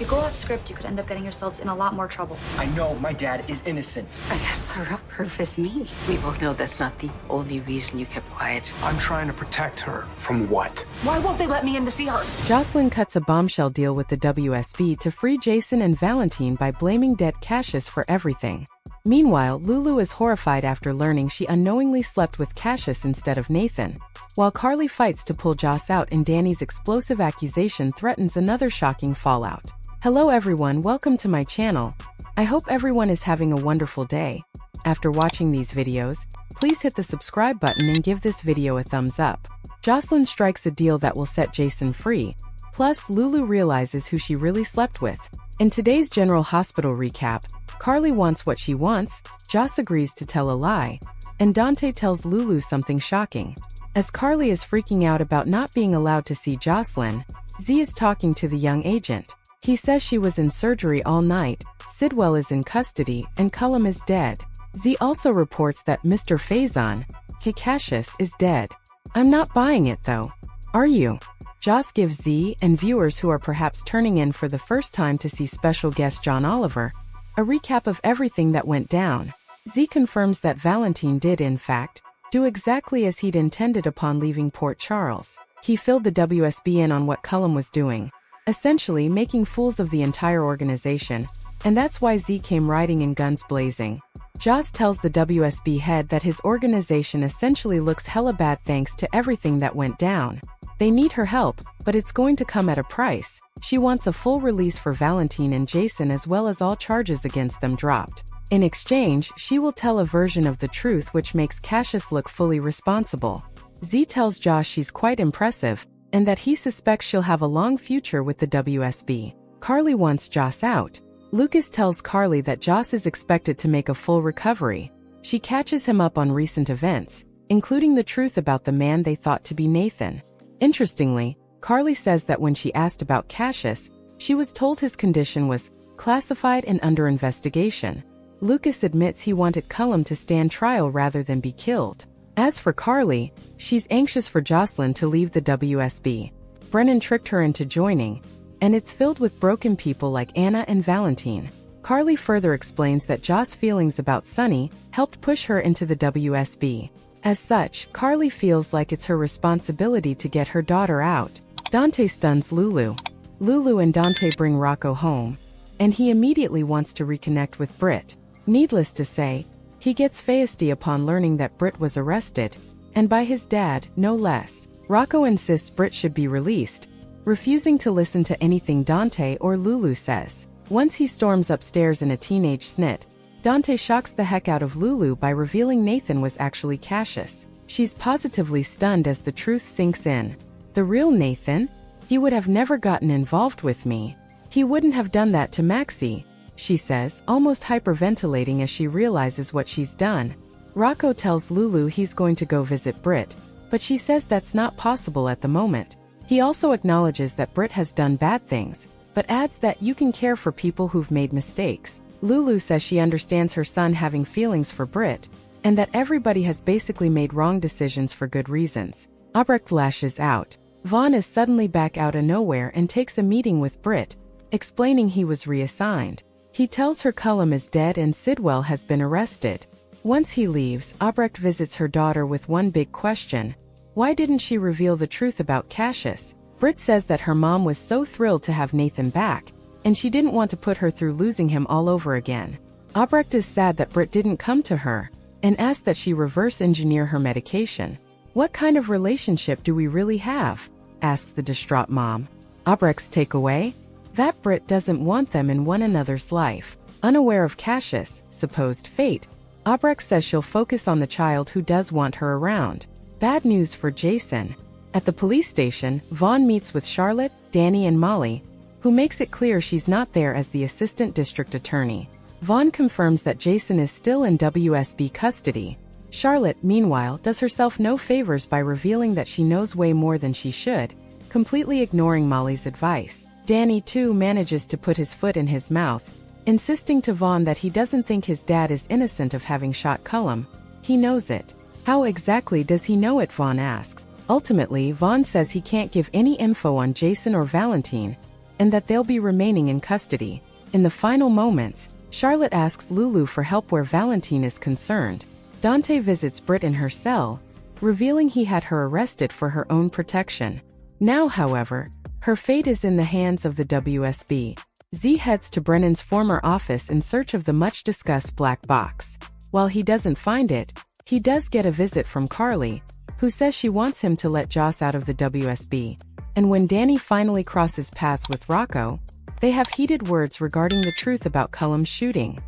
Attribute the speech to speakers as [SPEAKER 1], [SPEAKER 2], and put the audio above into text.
[SPEAKER 1] you go off script, you could end up getting yourselves in a lot more trouble.
[SPEAKER 2] I know my dad is innocent.
[SPEAKER 3] I guess the real proof is me. We both know that's not the only reason you kept quiet.
[SPEAKER 4] I'm trying to protect her.
[SPEAKER 5] From what?
[SPEAKER 3] Why won't they let me in to see her?
[SPEAKER 6] Josslyn cuts a bombshell deal with the WSB to free Jason and Valentine by blaming dead Cassius for everything. Meanwhile, Lulu is horrified after learning she unknowingly slept with Cassius instead of Nathan, while Carly fights to pull Joss out and Danny's explosive accusation threatens another shocking fallout. Hello everyone, welcome to my channel. I hope everyone is having a wonderful day. After watching these videos, please hit the subscribe button and give this video a thumbs up. Josslyn strikes a deal that will set Jason free, plus Lulu realizes who she really slept with. In today's General Hospital recap, Carly wants what she wants, Joss agrees to tell a lie, and Dante tells Lulu something shocking. As Carly is freaking out about not being allowed to see Josslyn, Z is talking to the young agent. He says she was in surgery all night, Sidwell is in custody, and Cullum is dead. Z also reports that Mr. Faison, Cassius, is dead. I'm not buying it though. Are you? Joss gives Z and viewers who are perhaps turning in for the first time to see special guest John Oliver a recap of everything that went down. Z confirms that Valentine did, in fact, do exactly as he'd intended upon leaving Port Charles. He filled the WSB in on what Cullum was doing, essentially making fools of the entire organization, and that's why Z came riding in guns blazing. Joss tells the WSB head that his organization essentially looks hella bad thanks to everything that went down. They need her help, but it's going to come at a price. She wants a full release for Valentine and Jason as well as all charges against them dropped. In exchange, she will tell a version of the truth which makes Cassius look fully responsible. Z tells Josh she's quite impressive, and that he suspects she'll have a long future with the WSB. Carly wants Joss out. Lucas tells Carly that Joss is expected to make a full recovery. She catches him up on recent events, including the truth about the man they thought to be Nathan. Interestingly, Carly says that when she asked about Cassius, she was told his condition was classified and under investigation. Lucas admits he wanted Cullum to stand trial rather than be killed. As for Carly, she's anxious for Josslyn to leave the WSB. Brennan tricked her into joining, and it's filled with broken people like Anna and Valentine. Carly further explains that Joss' feelings about Sunny helped push her into the WSB. As such, Carly feels like it's her responsibility to get her daughter out. Dante stuns Lulu. Lulu and Dante bring Rocco home, and he immediately wants to reconnect with Britt. Needless to say, he gets feisty upon learning that Britt was arrested, and by his dad, no less. Rocco insists Britt should be released, refusing to listen to anything Dante or Lulu says. Once he storms upstairs in a teenage snit, Dante shocks the heck out of Lulu by revealing Nathan was actually Cassius. She's positively stunned as the truth sinks in. The real Nathan? He would have never gotten involved with me. He wouldn't have done that to Maxie, she says, almost hyperventilating as she realizes what she's done. Rocco tells Lulu he's going to go visit Britt, but she says that's not possible at the moment. He also acknowledges that Britt has done bad things, but adds that you can care for people who've made mistakes. Lulu says she understands her son having feelings for Britt, and that everybody has basically made wrong decisions for good reasons. Albrecht lashes out. Vaughn is suddenly back out of nowhere and takes a meeting with Britt, explaining he was reassigned. He tells her Cullum is dead and Sidwell has been arrested. Once he leaves, Albrecht visits her daughter with one big question. Why didn't she reveal the truth about Cassius? Britt says that her mom was so thrilled to have Nathan back, and she didn't want to put her through losing him all over again. Albrecht is sad that Britt didn't come to her, and asks that she reverse engineer her medication. What kind of relationship do we really have? Asks the distraught mom. Albrecht's takeaway? That Britt doesn't want them in one another's life. Unaware of Cassius' supposed fate, Albrecht says she'll focus on the child who does want her around. Bad news for Jason. At the police station, Vaughn meets with Charlotte, Danny and Molly, who makes it clear she's not there as the assistant district attorney. Vaughn confirms that Jason is still in WSB custody. Charlotte, meanwhile, does herself no favors by revealing that she knows way more than she should, completely ignoring Molly's advice. Danny, too, manages to put his foot in his mouth, insisting to Vaughn that he doesn't think his dad is innocent of having shot Cullum. He knows it. How exactly does he know it? Vaughn asks. Ultimately, Vaughn says he can't give any info on Jason or Valentine, and that they'll be remaining in custody. In the final moments, Charlotte asks Lulu for help where Valentine is concerned. Dante visits Britt in her cell, revealing he had her arrested for her own protection. Now, however, her fate is in the hands of the WSB. Z heads to Brennan's former office in search of the much-discussed black box. While he doesn't find it, he does get a visit from Carly, who says she wants him to let Joss out of the WSB. And when Danny finally crosses paths with Rocco, they have heated words regarding the truth about Cullum's shooting.